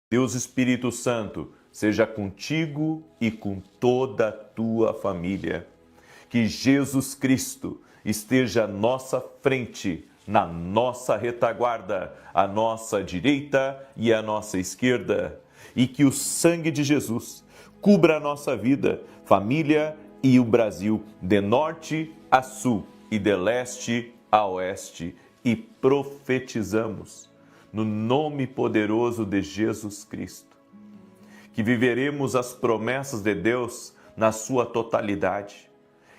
Deus Espírito Santo, seja contigo e com toda a tua família. Que Jesus Cristo esteja à nossa frente, na nossa retaguarda, à nossa direita e à nossa esquerda. E que o sangue de Jesus cubra a nossa vida, família e o Brasil, de norte a sul e de leste a oeste. E profetizamos, no nome poderoso de Jesus Cristo, que viveremos as promessas de Deus na sua totalidade,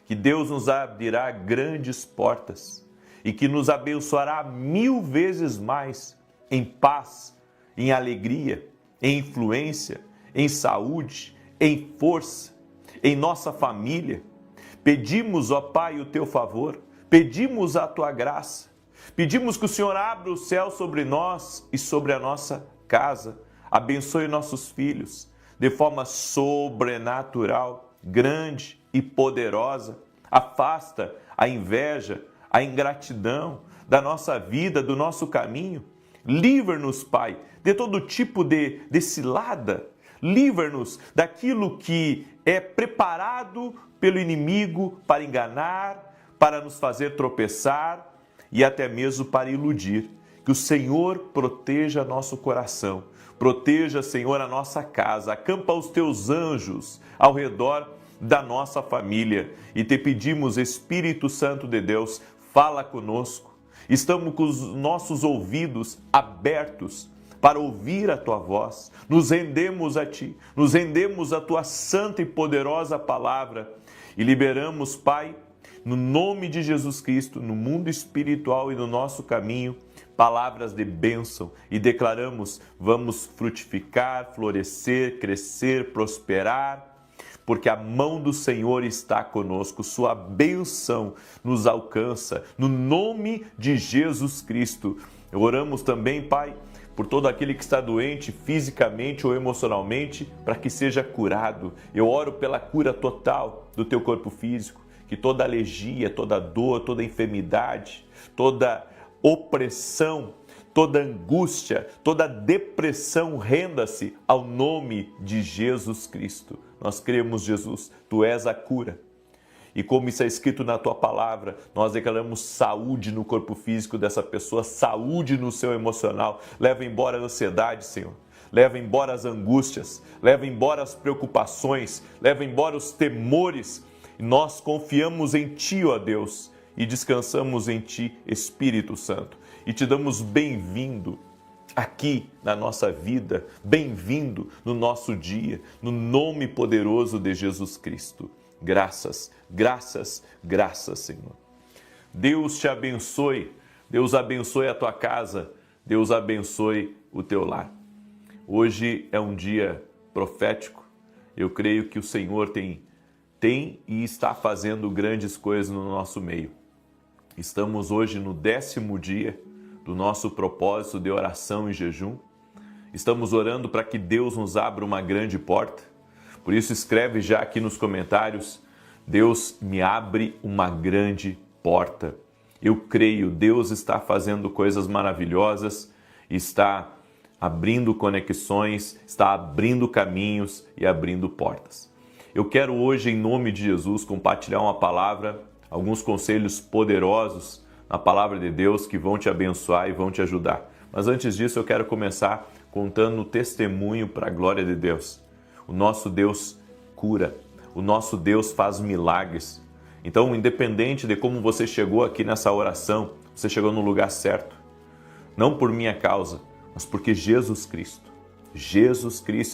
que Deus nos abrirá grandes portas e que nos abençoará 1000 vezes mais em paz, em alegria, em influência, em saúde, em força, em nossa família. Pedimos, ó Pai, o teu favor, pedimos a tua graça, pedimos que o Senhor abra o céu sobre nós e sobre a nossa casa, abençoe nossos filhos de forma sobrenatural, grande e poderosa. Afasta a inveja, a ingratidão da nossa vida, do nosso caminho. Livra-nos, Pai, de todo tipo de cilada. Livra-nos daquilo que é preparado pelo inimigo para enganar, para nos fazer tropeçar e até mesmo para iludir. Que o Senhor proteja nosso coração, proteja, Senhor, a nossa casa, acampa os teus anjos ao redor da nossa família. E te pedimos, Espírito Santo de Deus, fala conosco. Estamos com os nossos ouvidos abertos para ouvir a tua voz. Nos rendemos a ti, nos rendemos à tua santa e poderosa palavra e liberamos, Pai, no nome de Jesus Cristo, no mundo espiritual e no nosso caminho, palavras de bênção e declaramos: vamos frutificar, florescer, crescer, prosperar, porque a mão do Senhor está conosco, sua bênção nos alcança, no nome de Jesus Cristo. Oramos também, Pai, por todo aquele que está doente fisicamente ou emocionalmente, para que seja curado. Eu oro pela cura total do teu corpo físico, que toda alergia, toda dor, toda enfermidade, toda opressão, toda angústia, toda depressão renda-se ao nome de Jesus Cristo. Nós cremos, Jesus, tu és a cura. E como isso é escrito na tua palavra, nós declaramos saúde no corpo físico dessa pessoa, saúde no seu emocional. Leva embora a ansiedade, Senhor. Leva embora as angústias, leva embora as preocupações, leva embora os temores. E nós confiamos em ti, ó Deus, e descansamos em ti, Espírito Santo. E te damos bem-vindo aqui na nossa vida, bem-vindo no nosso dia, no nome poderoso de Jesus Cristo. Graças, graças, graças, Senhor. Deus te abençoe, Deus abençoe a tua casa, Deus abençoe o teu lar. Hoje é um dia profético. Eu creio que o Senhor tem e está fazendo grandes coisas no nosso meio. Estamos hoje no 10º dia do nosso propósito de oração e jejum. Estamos orando para que Deus nos abra uma grande porta. Por isso escreve já aqui nos comentários: Deus me abre uma grande porta. Eu creio, Deus está fazendo coisas maravilhosas, está abrindo conexões, está abrindo caminhos e abrindo portas. Eu quero hoje, em nome de Jesus, compartilhar uma palavra, alguns conselhos poderosos na palavra de Deus que vão te abençoar e vão te ajudar. Mas antes disso, eu quero começar contando o testemunho para a glória de Deus. O nosso Deus cura, o nosso Deus faz milagres. Então, independente de como você chegou aqui nessa oração, você chegou no lugar certo. Não por minha causa, mas porque Jesus Cristo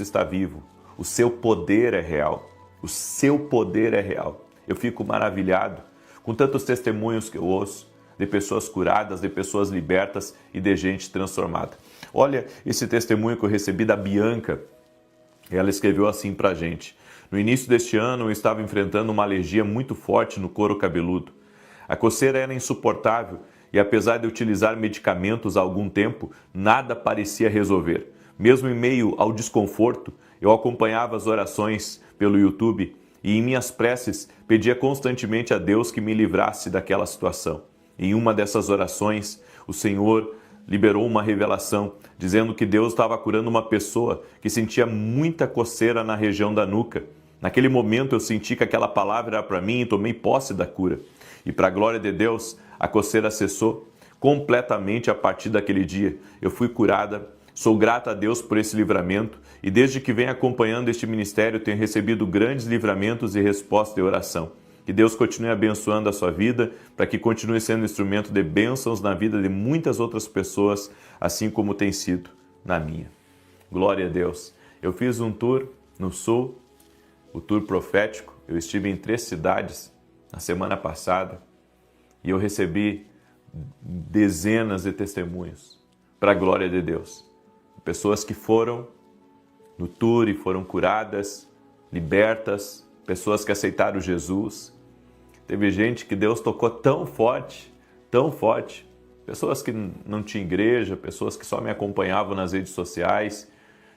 está vivo. O seu poder é real. O seu poder é real. Eu fico maravilhado com tantos testemunhos que eu ouço de pessoas curadas, de pessoas libertas e de gente transformada. Olha esse testemunho que eu recebi da Bianca. Ela escreveu assim pra gente: no início deste ano eu estava enfrentando uma alergia muito forte no couro cabeludo. A coceira era insuportável e apesar de utilizar medicamentos há algum tempo, nada parecia resolver. Mesmo em meio ao desconforto, eu acompanhava as orações pelo YouTube e em minhas preces pedia constantemente a Deus que me livrasse daquela situação. Em uma dessas orações, o Senhor liberou uma revelação, dizendo que Deus estava curando uma pessoa que sentia muita coceira na região da nuca. Naquele momento eu senti que aquela palavra era para mim e tomei posse da cura. E para a glória de Deus, a coceira cessou completamente a partir daquele dia. Eu fui curada, sou grata a Deus por esse livramento e desde que venho acompanhando este ministério tenho recebido grandes livramentos e respostas de oração. Que Deus continue abençoando a sua vida, para que continue sendo instrumento de bênçãos na vida de muitas outras pessoas, assim como tem sido na minha. Glória a Deus. Eu fiz um tour no Sul, o tour profético. Eu estive em 3 cidades na semana passada e eu recebi dezenas de testemunhos para a glória de Deus. Pessoas que foram no tour e foram curadas, libertas, pessoas que aceitaram Jesus. Teve gente que Deus tocou tão forte, pessoas que não tinham igreja, pessoas que só me acompanhavam nas redes sociais,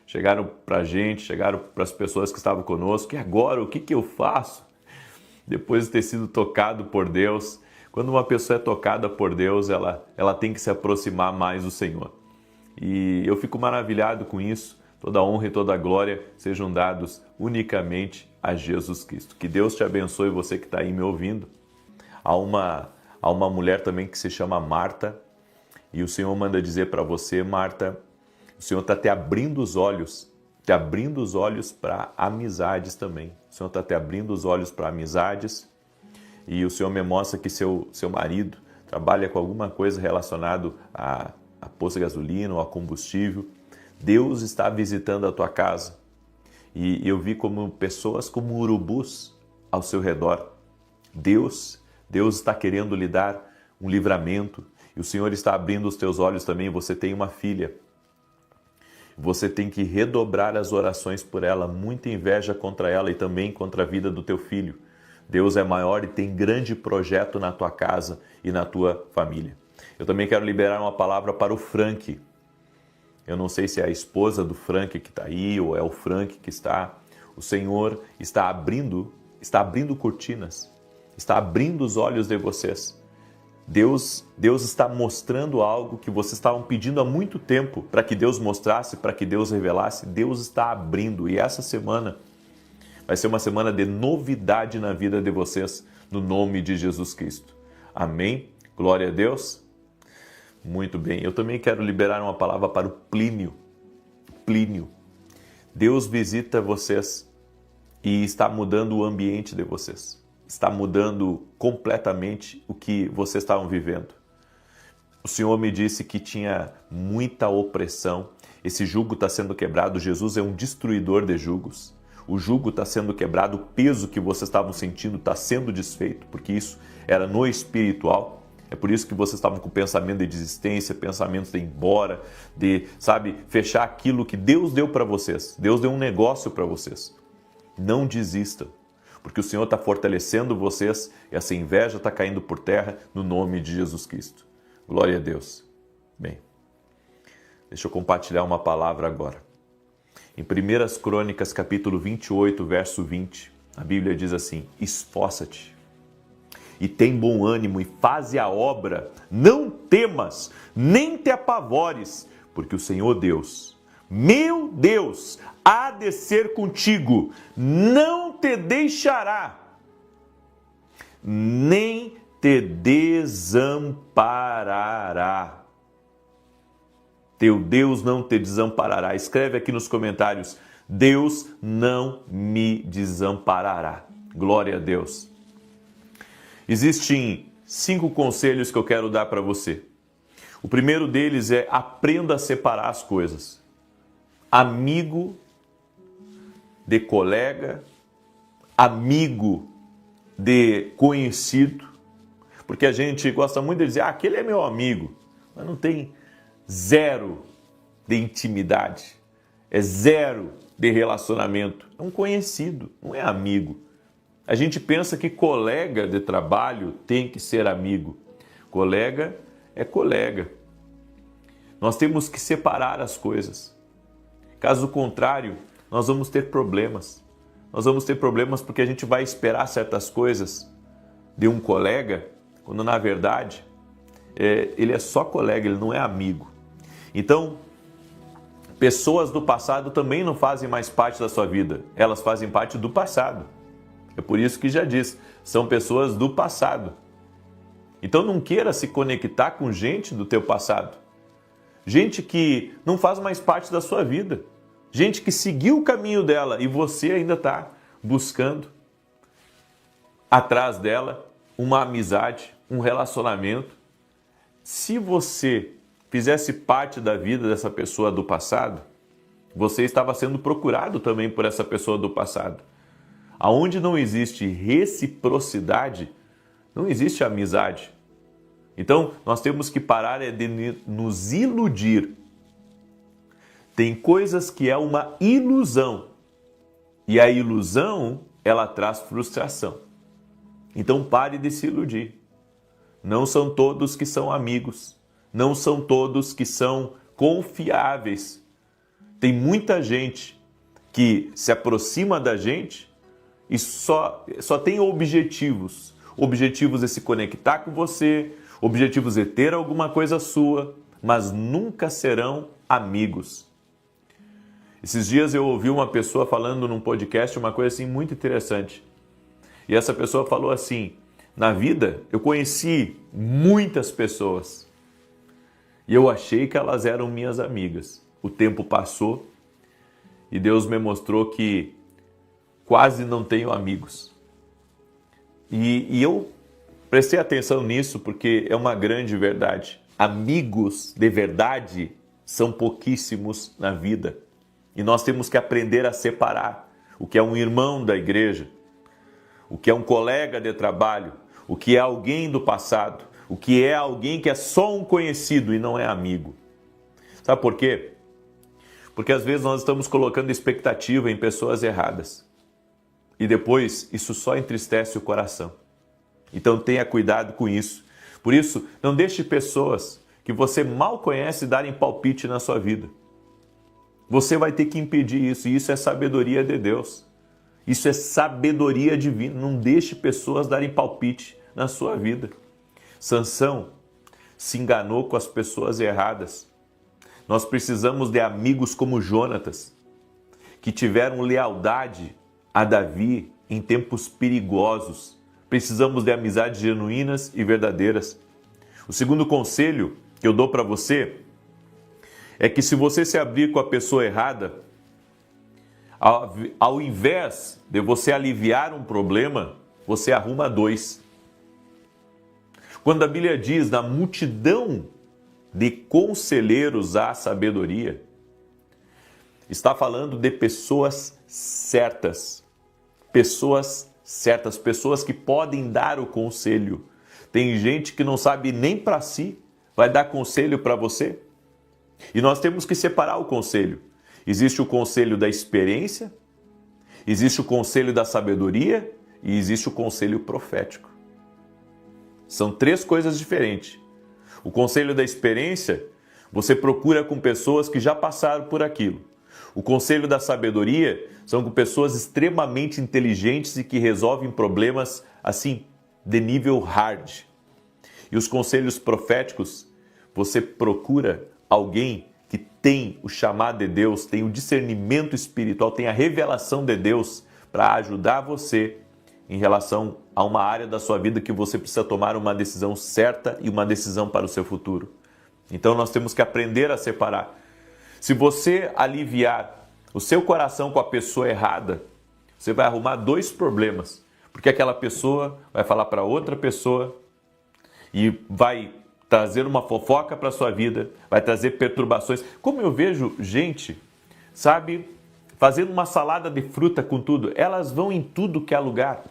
chegaram para a gente, chegaram para as pessoas que estavam conosco, e agora o que eu faço? Depois de ter sido tocado por Deus, quando uma pessoa é tocada por Deus, ela tem que se aproximar mais do Senhor. E eu fico maravilhado com isso. Toda a honra e toda a glória sejam dados unicamente a Jesus Cristo. Que Deus te abençoe, você que está aí me ouvindo. Há uma mulher também que se chama Marta, e o Senhor manda dizer para você, Marta, o Senhor está te abrindo os olhos para amizades também. O Senhor está te abrindo os olhos para amizades, e o Senhor me mostra que seu marido trabalha com alguma coisa relacionada a posto de gasolina ou a combustível. Deus está visitando a tua casa e eu vi como pessoas como urubus ao seu redor. Deus está querendo lhe dar um livramento e o Senhor está abrindo os teus olhos também. Você tem uma filha, você tem que redobrar as orações por ela, muita inveja contra ela e também contra a vida do teu filho. Deus é maior e tem grande projeto na tua casa e na tua família. Eu também quero liberar uma palavra para o Frank. Eu não sei se é a esposa do Frank que está aí ou é o Frank que está. O Senhor está abrindo cortinas, está abrindo os olhos de vocês. Deus está mostrando algo que vocês estavam pedindo há muito tempo para que Deus mostrasse, para que Deus revelasse. Deus está abrindo e essa semana vai ser uma semana de novidade na vida de vocês, no nome de Jesus Cristo. Amém? Glória a Deus. Muito bem, eu também quero liberar uma palavra para o Plínio. Plínio, Deus visita vocês e está mudando o ambiente de vocês. Está mudando completamente o que vocês estavam vivendo. O Senhor me disse que tinha muita opressão. Esse jugo está sendo quebrado. Jesus é um destruidor de jugos. O jugo está sendo quebrado, o peso que vocês estavam sentindo está sendo desfeito, porque isso era no espiritual. É por isso que vocês estavam com pensamento de desistência, pensamentos de ir embora, de, fechar aquilo que Deus deu para vocês. Deus deu um negócio para vocês. Não desistam, porque o Senhor está fortalecendo vocês e essa inveja está caindo por terra no nome de Jesus Cristo. Glória a Deus. Bem, deixa eu compartilhar uma palavra agora. Em 1 Crônicas, capítulo 28, verso 20, a Bíblia diz assim: esforça-te e tem bom ânimo e faze a obra, não temas, nem te apavores, porque o Senhor Deus, meu Deus, há de ser contigo, não te deixará, nem te desamparará. Teu Deus não te desamparará. Escreve aqui nos comentários: Deus não me desamparará. Glória a Deus. Existem 5 conselhos que eu quero dar para você. O primeiro deles é: aprenda a separar as coisas. Amigo de colega, amigo de conhecido. Porque a gente gosta muito de dizer: aquele é meu amigo, mas não tem zero de intimidade, é zero de relacionamento. É um conhecido, não é amigo. A gente pensa que colega de trabalho tem que ser amigo. Colega é colega. Nós temos que separar as coisas. Caso contrário, nós vamos ter problemas. Nós vamos ter problemas porque a gente vai esperar certas coisas de um colega, quando na verdade ele é só colega, ele não é amigo. Então, pessoas do passado também não fazem mais parte da sua vida, elas fazem parte do passado. É por isso que já diz, são pessoas do passado. Então não queira se conectar com gente do teu passado. Gente que não faz mais parte da sua vida. Gente que seguiu o caminho dela e você ainda está buscando atrás dela uma amizade, um relacionamento. Se você fizesse parte da vida dessa pessoa do passado, você estava sendo procurado também por essa pessoa do passado. Aonde não existe reciprocidade, não existe amizade. Então, nós temos que parar de nos iludir. Tem coisas que é uma ilusão. E a ilusão, ela traz frustração. Então, pare de se iludir. Não são todos que são amigos. Não são todos que são confiáveis. Tem muita gente que se aproxima da gente e só tem objetivos. Objetivos de se conectar com você, objetivos de ter alguma coisa sua, mas nunca serão amigos. Esses dias eu ouvi uma pessoa falando num podcast uma coisa assim muito interessante. E essa pessoa falou assim: na vida eu conheci muitas pessoas e eu achei que elas eram minhas amigas. O tempo passou e Deus me mostrou que quase não tenho amigos. E eu prestei atenção nisso porque é uma grande verdade. Amigos de verdade são pouquíssimos na vida. E nós temos que aprender a separar o que é um irmão da igreja, o que é um colega de trabalho, o que é alguém do passado, o que é alguém que é só um conhecido e não é amigo. Sabe por quê? Porque às vezes nós estamos colocando expectativa em pessoas erradas. E depois isso só entristece o coração. Então tenha cuidado com isso. Por isso, não deixe pessoas que você mal conhece darem palpite na sua vida. Você vai ter que impedir isso, e isso é sabedoria de Deus. Isso é sabedoria divina. Não deixe pessoas darem palpite na sua vida. Sansão se enganou com as pessoas erradas. Nós precisamos de amigos como Jonatas, que tiveram lealdade a Davi em tempos perigosos. Precisamos de amizades genuínas e verdadeiras. O segundo conselho que eu dou para você é que se você se abrir com a pessoa errada, ao invés de você aliviar um problema, você arruma dois. Quando a Bíblia diz, na multidão de conselheiros há sabedoria, está falando de pessoas certas. Pessoas certas, pessoas que podem dar o conselho. Tem gente que não sabe nem para si, vai dar conselho para você. E nós temos que separar o conselho. Existe o conselho da experiência, existe o conselho da sabedoria e existe o conselho profético. São três coisas diferentes. O conselho da experiência, você procura com pessoas que já passaram por aquilo. O conselho da sabedoria são com pessoas extremamente inteligentes e que resolvem problemas assim, de nível hard. E os conselhos proféticos, você procura alguém que tem o chamado de Deus, tem o discernimento espiritual, tem a revelação de Deus para ajudar você em relação a uma área da sua vida que você precisa tomar uma decisão certa e uma decisão para o seu futuro. Então nós temos que aprender a separar. Se você aliviar o seu coração com a pessoa errada, você vai arrumar dois problemas. Porque aquela pessoa vai falar para outra pessoa e vai trazer uma fofoca para a sua vida, vai trazer perturbações. Como eu vejo gente, sabe, fazendo uma salada de fruta com tudo, elas vão em tudo que é lugar.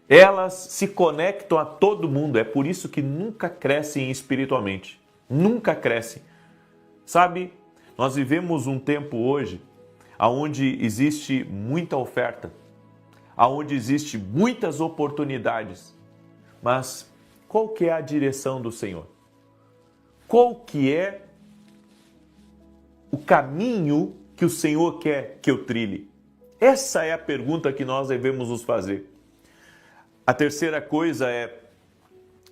Elas se conectam a todo mundo, é por isso que nunca crescem espiritualmente. Nunca crescem. Sabe, nós vivemos um tempo hoje onde existe muita oferta, onde existe muitas oportunidades, mas qual que é a direção do Senhor? Qual que é o caminho que o Senhor quer que eu trilhe? Essa é a pergunta que nós devemos nos fazer. A terceira coisa é,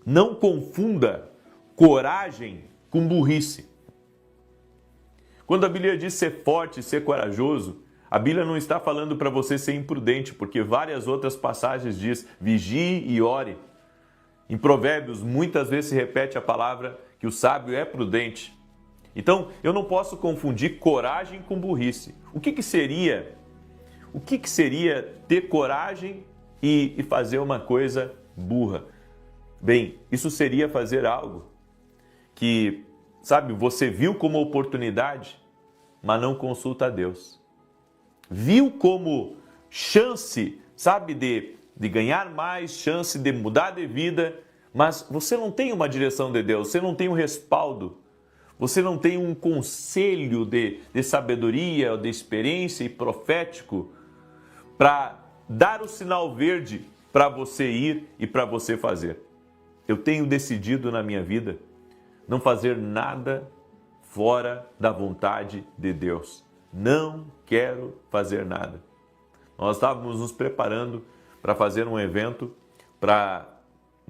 não confunda coragem com burrice. Quando a Bíblia diz ser forte, ser corajoso, a Bíblia não está falando para você ser imprudente, porque várias outras passagens diz: vigie e ore. Em Provérbios, muitas vezes se repete a palavra que o sábio é prudente. Então, eu não posso confundir coragem com burrice. O que seria ter coragem e fazer uma coisa burra? Bem, isso seria fazer algo que, sabe, você viu como oportunidade, mas não consulta a Deus. Viu como chance, sabe, de ganhar mais, chance de mudar de vida, mas você não tem uma direção de Deus, você não tem um respaldo, você não tem um conselho de sabedoria, de experiência e profético para dar o sinal verde para você ir e para você fazer. Eu tenho decidido na minha vida não fazer nada fora da vontade de Deus. Não quero fazer nada. Nós estávamos nos preparando para fazer um evento para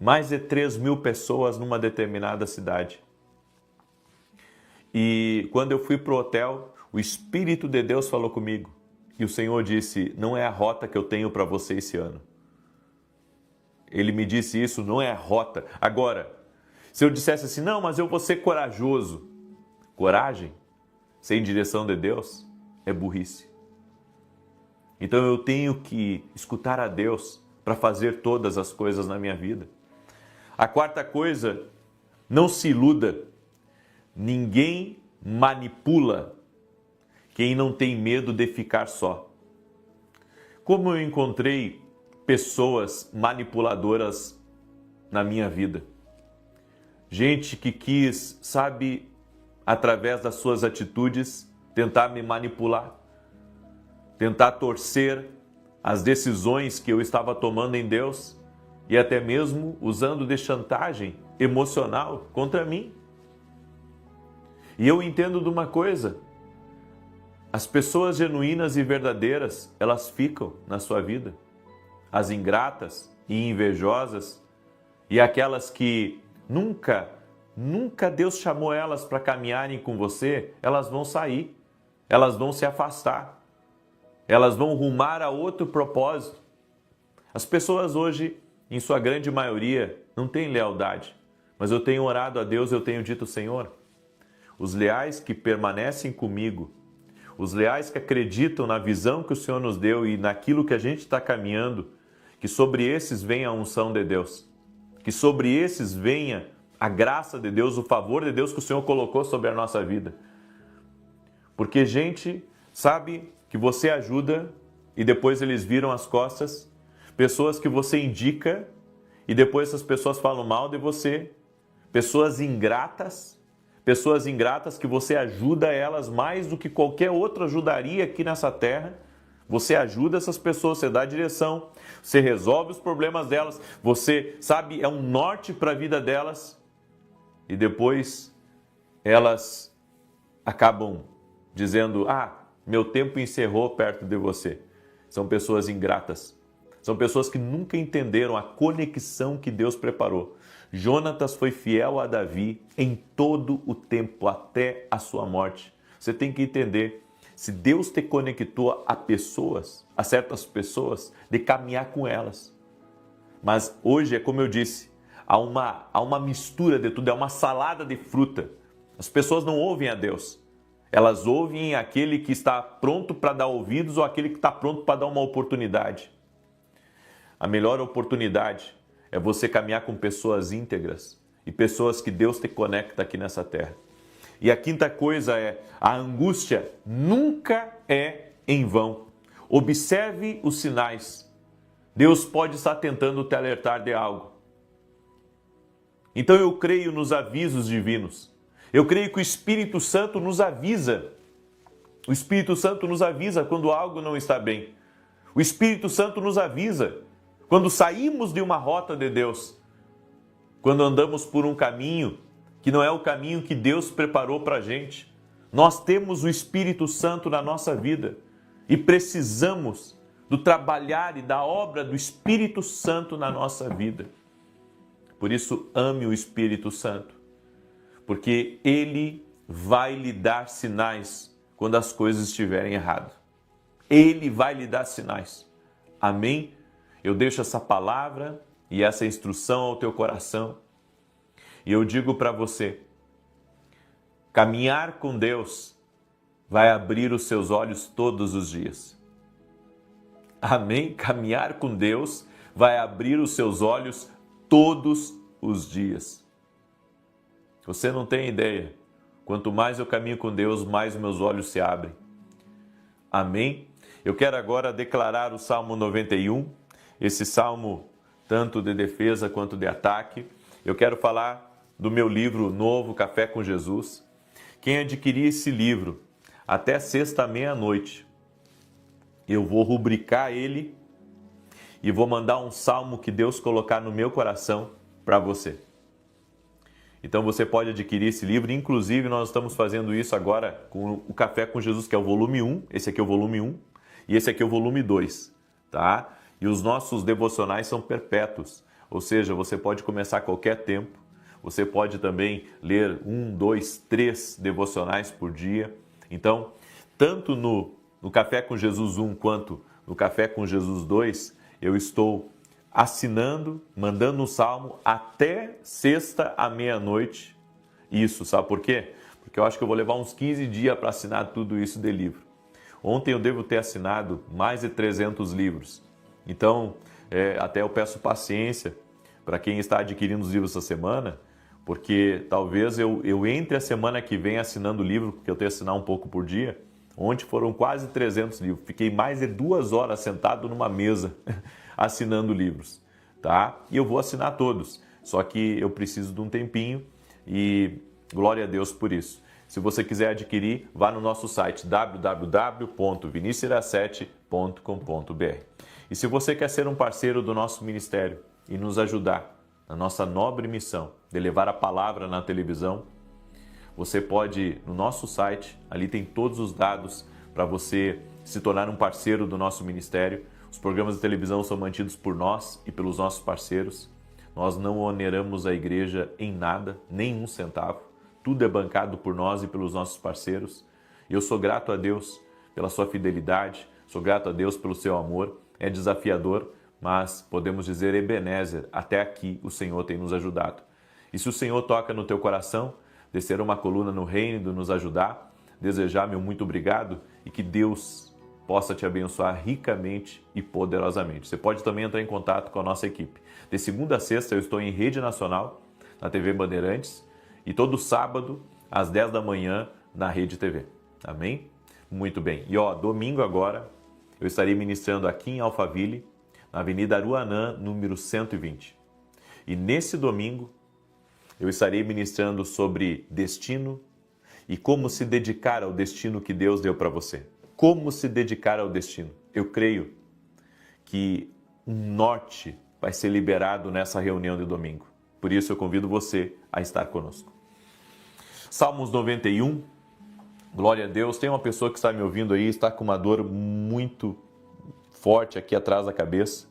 mais de 3.000 pessoas numa determinada cidade. E quando eu fui para o hotel, o Espírito de Deus falou comigo. E o Senhor disse: não é a rota que eu tenho para você esse ano. Ele me disse isso, não é a rota. Agora, se eu dissesse assim: não, mas eu vou ser corajoso. Coragem, sem direção de Deus, é burrice. Então eu tenho que escutar a Deus para fazer todas as coisas na minha vida. A quarta coisa, não se iluda. Ninguém manipula quem não tem medo de ficar só. Como eu encontrei pessoas manipuladoras na minha vida. Gente que quis, sabe, através das suas atitudes, tentar me manipular. Tentar torcer as decisões que eu estava tomando em Deus e até mesmo usando de chantagem emocional contra mim. E eu entendo de uma coisa: as pessoas genuínas e verdadeiras, elas ficam na sua vida. As ingratas e invejosas e aquelas que nunca Deus chamou elas para caminharem com você, elas vão sair, elas vão se afastar, elas vão rumar a outro propósito. As pessoas hoje, em sua grande maioria, não têm lealdade, mas eu tenho orado a Deus, eu tenho dito: Senhor, os leais que permanecem comigo, os leais que acreditam na visão que o Senhor nos deu e naquilo que a gente está caminhando, que sobre esses venha a unção de Deus, que sobre esses venha a graça de Deus, o favor de Deus que o Senhor colocou sobre a nossa vida. Porque gente sabe que você ajuda e depois eles viram as costas, pessoas que você indica e depois essas pessoas falam mal de você, pessoas ingratas que você ajuda elas mais do que qualquer outro ajudaria aqui nessa terra. Você ajuda essas pessoas, você dá direção, você resolve os problemas delas, você, sabe, é um norte para a vida delas. E depois elas acabam dizendo: ah, meu tempo encerrou perto de você. São pessoas ingratas. São pessoas que nunca entenderam a conexão que Deus preparou. Jonatas foi fiel a Davi em todo o tempo, até a sua morte. Você tem que entender, se Deus te conectou a pessoas, a certas pessoas, de caminhar com elas. Mas hoje é como eu disse, há uma mistura de tudo, é uma salada de fruta. As pessoas não ouvem a Deus. Elas ouvem aquele que está pronto para dar ouvidos ou aquele que está pronto para dar uma oportunidade. A melhor oportunidade é você caminhar com pessoas íntegras e pessoas que Deus te conecta aqui nessa terra. E a quinta coisa é: a angústia nunca é em vão. Observe os sinais. Deus pode estar tentando te alertar de algo. Então eu creio nos avisos divinos. Eu creio que o Espírito Santo nos avisa. O Espírito Santo nos avisa quando algo não está bem. O Espírito Santo nos avisa quando saímos de uma rota de Deus. Quando andamos por um caminho que não é o caminho que Deus preparou para a gente. Nós temos o Espírito Santo na nossa vida e precisamos do trabalhar e da obra do Espírito Santo na nossa vida. Por isso, ame o Espírito Santo, porque ele vai lhe dar sinais quando as coisas estiverem erradas. Ele vai lhe dar sinais. Amém? Eu deixo essa palavra e essa instrução ao teu coração. E eu digo para você, caminhar com Deus vai abrir os seus olhos todos os dias. Amém? Caminhar com Deus vai abrir os seus olhos todos os dias. Você não tem ideia. Quanto mais eu caminho com Deus, mais meus olhos se abrem. Amém? Eu quero agora declarar o Salmo 91, esse salmo tanto de defesa quanto de ataque. Eu quero falar do meu livro novo, Café com Jesus. Quem adquirir esse livro até sexta meia-noite, eu vou rubricar ele e vou mandar um salmo que Deus colocar no meu coração para você. Então você pode adquirir esse livro, inclusive nós estamos fazendo isso agora com o Café com Jesus, que é o volume 1, esse aqui é o volume 1 e esse aqui é o volume 2, tá? E os nossos devocionais são perpétuos, ou seja, você pode começar a qualquer tempo, você pode também ler 1, 2, 3 devocionais por dia. Então, tanto no Café com Jesus 1 quanto no Café com Jesus 2, eu estou assinando, mandando um salmo até sexta à meia-noite. Isso, sabe por quê? Porque eu acho que eu vou levar uns 15 dias para assinar tudo isso de livro. Ontem eu devo ter assinado mais de 300 livros. Então, até eu peço paciência para quem está adquirindo os livros essa semana, porque talvez eu entre a semana que vem assinando o livro, porque eu tenho que assinar um pouco por dia. Ontem foram quase 300 livros. Fiquei mais de 2 horas sentado numa mesa assinando livros, tá? E eu vou assinar todos, só que eu preciso de um tempinho e glória a Deus por isso. Se você quiser adquirir, vá no nosso site www.vinicius7.com.br. E se você quer ser um parceiro do nosso ministério e nos ajudar na nossa nobre missão de levar a palavra na televisão, você pode ir no nosso site, ali tem todos os dados para você se tornar um parceiro do nosso ministério. Os programas de televisão são mantidos por nós e pelos nossos parceiros. Nós não oneramos a igreja em nada, nem um centavo. Tudo é bancado por nós e pelos nossos parceiros. E eu sou grato a Deus pela sua fidelidade, sou grato a Deus pelo seu amor. É desafiador, mas podemos dizer Ebenezer, até aqui o Senhor tem nos ajudado. E se o Senhor toca no teu coração, descer uma coluna no reino de nos ajudar, desejar meu muito obrigado e que Deus possa te abençoar ricamente e poderosamente. Você pode também entrar em contato com a nossa equipe. De segunda a sexta eu estou em rede nacional, na TV Bandeirantes, e todo sábado, às 10 da manhã, na Rede TV. Amém? Muito bem. E domingo agora, eu estarei ministrando aqui em Alphaville, na Avenida Aruanã, número 120. E nesse domingo, eu estarei ministrando sobre destino e como se dedicar ao destino que Deus deu para você. Como se dedicar ao destino. Eu creio que um norte vai ser liberado nessa reunião de domingo. Por isso eu convido você a estar conosco. Salmos 91, glória a Deus. Tem uma pessoa que está me ouvindo aí, está com uma dor muito forte aqui atrás da cabeça.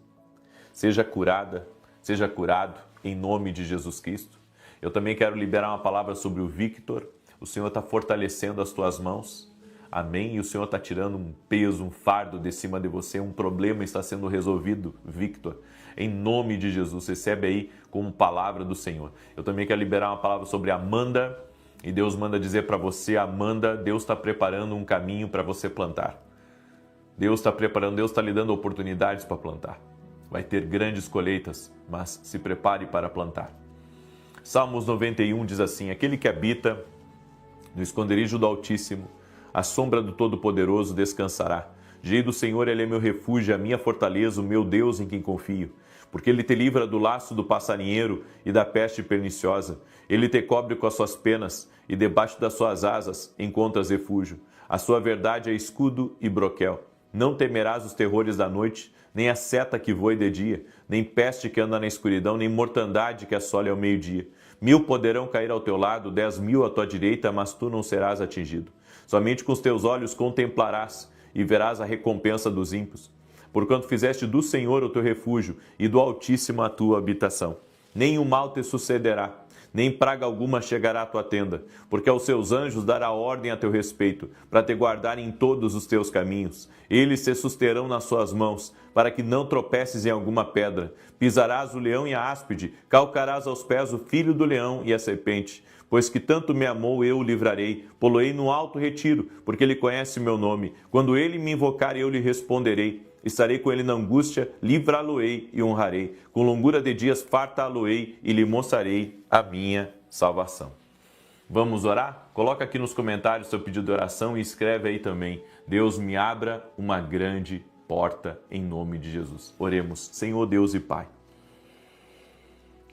Seja curada, seja curado em nome de Jesus Cristo. Eu também quero liberar uma palavra sobre o Victor. O Senhor está fortalecendo as tuas mãos. Amém? E o Senhor está tirando um peso, um fardo de cima de você. Um problema está sendo resolvido, Victor. Em nome de Jesus, recebe aí como palavra do Senhor. Eu também quero liberar uma palavra sobre Amanda. E Deus manda dizer para você, Amanda, Deus está preparando um caminho para você plantar. Deus está preparando, Deus está lhe dando oportunidades para plantar. Vai ter grandes colheitas, mas se prepare para plantar. Salmos 91 diz assim: aquele que habita no esconderijo do Altíssimo, a sombra do Todo-Poderoso descansará. Direi do Senhor, Ele é meu refúgio, a minha fortaleza, o meu Deus em quem confio. Porque Ele te livra do laço do passarinheiro e da peste perniciosa. Ele te cobre com as suas penas e debaixo das suas asas encontras refúgio. A sua verdade é escudo e broquel. Não temerás os terrores da noite, nem a seta que voe de dia, nem peste que anda na escuridão, nem mortandade que assole ao meio-dia. 1000 poderão cair ao teu lado, 10.000 à tua direita, mas tu não serás atingido. Somente com os teus olhos contemplarás e verás a recompensa dos ímpios. Porquanto fizeste do Senhor o teu refúgio e do Altíssimo a tua habitação. Nenhum mal te sucederá, nem praga alguma chegará à tua tenda, porque aos seus anjos dará ordem a teu respeito, para te guardarem em todos os teus caminhos. Eles te susterão nas suas mãos, para que não tropeces em alguma pedra. Pisarás o leão e a áspide, calcarás aos pés o filho do leão e a serpente. Pois que tanto me amou, eu o livrarei, pô-lo-ei no alto retiro, porque ele conhece meu nome. Quando ele me invocar, eu lhe responderei. Estarei com ele na angústia, livrá-lo-ei e honrarei. Com longura de dias fartá-lo-ei e lhe mostrarei a minha salvação. Vamos orar? Coloca aqui nos comentários seu pedido de oração e escreve aí também. Deus me abra uma grande porta em nome de Jesus. Oremos. Senhor Deus e Pai,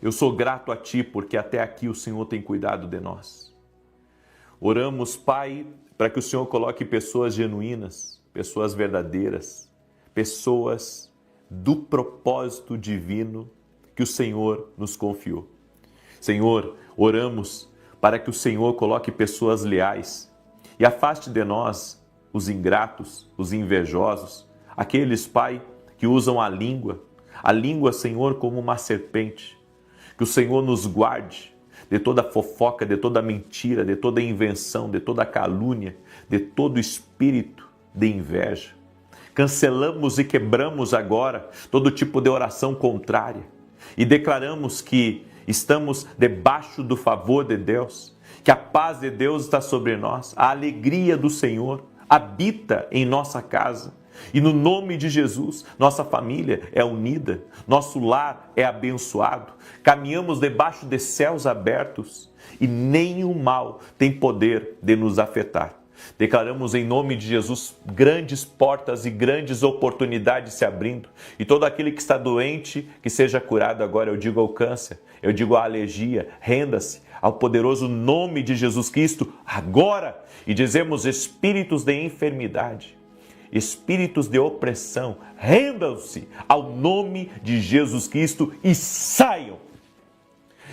eu sou grato a Ti porque até aqui o Senhor tem cuidado de nós. Oramos, Pai, para que o Senhor coloque pessoas genuínas, pessoas verdadeiras, pessoas do propósito divino que o Senhor nos confiou. Senhor, oramos para que o Senhor coloque pessoas leais e afaste de nós os ingratos, os invejosos, aqueles, Pai, que usam a língua, Senhor, como uma serpente. Que o Senhor nos guarde de toda fofoca, de toda mentira, de toda invenção, de toda calúnia, de todo espírito de inveja. Cancelamos e quebramos agora todo tipo de oração contrária e declaramos que estamos debaixo do favor de Deus, que a paz de Deus está sobre nós, a alegria do Senhor habita em nossa casa. E no nome de Jesus, nossa família é unida, nosso lar é abençoado, caminhamos debaixo de céus abertos e nenhum mal tem poder de nos afetar. Declaramos em nome de Jesus grandes portas e grandes oportunidades se abrindo. E todo aquele que está doente, que seja curado agora. Eu digo ao câncer, eu digo à alergia, renda-se ao poderoso nome de Jesus Cristo agora. E dizemos espíritos de enfermidade, espíritos de opressão, rendam-se ao nome de Jesus Cristo e saiam.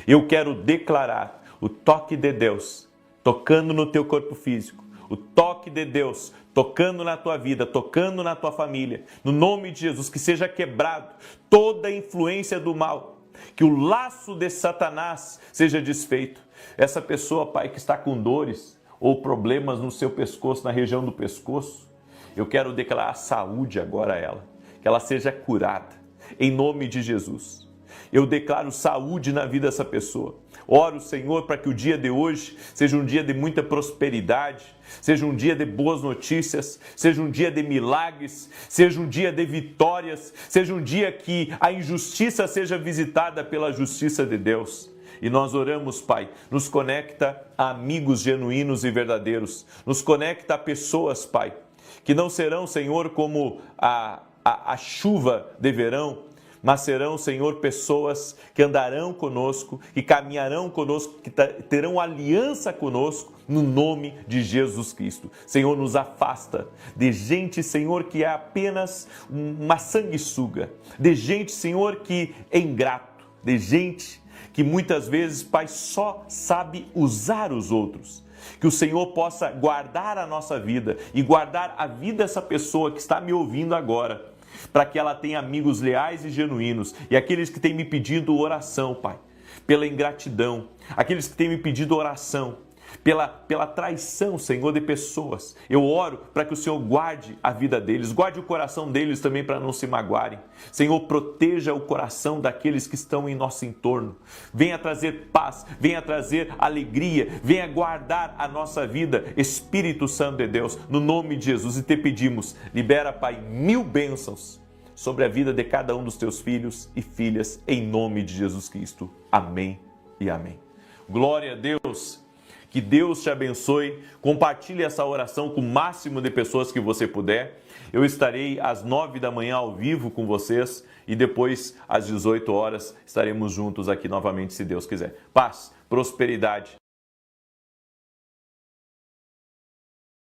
Eu quero declarar o toque de Deus tocando no teu corpo físico, o toque de Deus tocando na tua vida, tocando na tua família, no nome de Jesus, que seja quebrado toda a influência do mal, que o laço de Satanás seja desfeito. Essa pessoa, Pai, que está com dores ou problemas no seu pescoço, na região do pescoço, eu quero declarar saúde agora a ela, que ela seja curada, em nome de Jesus. Eu declaro saúde na vida dessa pessoa. Oro, Senhor, para que o dia de hoje seja um dia de muita prosperidade, seja um dia de boas notícias, seja um dia de milagres, seja um dia de vitórias, seja um dia que a injustiça seja visitada pela justiça de Deus. E nós oramos, Pai, nos conecta a amigos genuínos e verdadeiros, nos conecta a pessoas, Pai, que não serão, Senhor, como a chuva de verão, mas serão, Senhor, pessoas que andarão conosco, que caminharão conosco, que terão aliança conosco, no nome de Jesus Cristo. Senhor, nos afasta de gente, Senhor, que é apenas uma sanguessuga, de gente, Senhor, que é ingrato, de gente que muitas vezes, Pai, só sabe usar os outros. Que o Senhor possa guardar a nossa vida e guardar a vida dessa pessoa que está me ouvindo agora, para que ela tenha amigos leais e genuínos, e aqueles que têm me pedido oração, Pai, pela ingratidão, aqueles que têm me pedido oração pela traição, Senhor, de pessoas. Eu oro para que o Senhor guarde a vida deles, guarde o coração deles também para não se magoarem. Senhor, proteja o coração daqueles que estão em nosso entorno. Venha trazer paz, venha trazer alegria, venha guardar a nossa vida, Espírito Santo de Deus, no nome de Jesus. E te pedimos, libera, Pai, 1000 bênçãos sobre a vida de cada um dos teus filhos e filhas, em nome de Jesus Cristo. Amém e amém. Glória a Deus. Que Deus te abençoe. Compartilhe essa oração com o máximo de pessoas que você puder. Eu estarei às 9 da manhã ao vivo com vocês e depois às 18 horas estaremos juntos aqui novamente, se Deus quiser. Paz, prosperidade